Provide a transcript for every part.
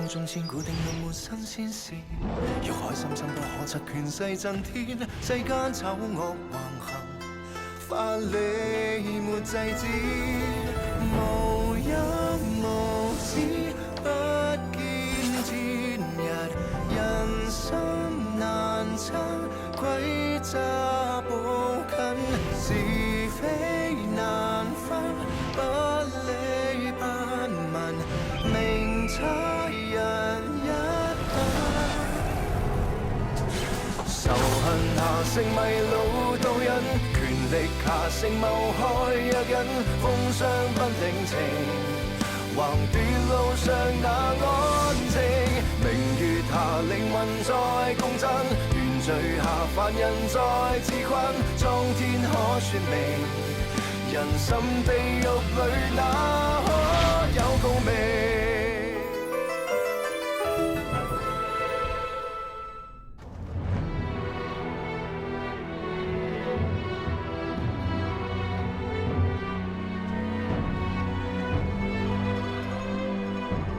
中千古定論沒新鮮事，欲海深深不可測，權勢震天，世間醜惡橫行，法理沒制止，無一無知，不見天日，人心難測，詭詐步近，是非難分，不理不問，明差人一等。仇恨下成迷路道人，權力下成謀害弱人，風霜不領情，橫斷路上那安靜，明月下靈魂在共振，原罪下凡人在自困，蒼天可說明，人心地獄裏哪可有共鳴？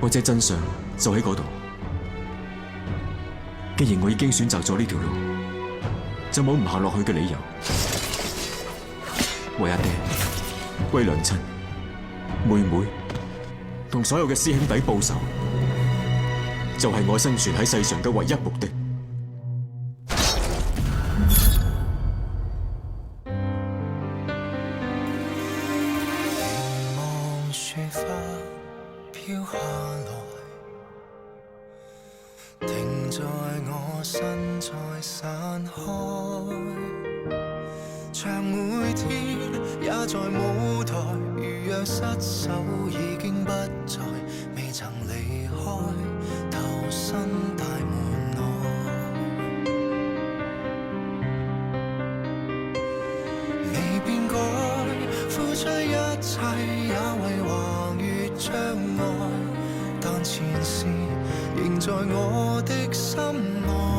或者真相就喺嗰度。既然我已經選擇咗呢條路，就冇唔行落去嘅理由。為阿爹，為娘親、妹妹同所有嘅師兄弟報仇，就係我生存喺世上嘅唯一目的。望雪花飄下來，停在我身再散開，像每天也在舞台，如若失手已經不在，未曾離開，投身大門內，未變改，付出一切也為橫越障礙，但前事仍在我的心內。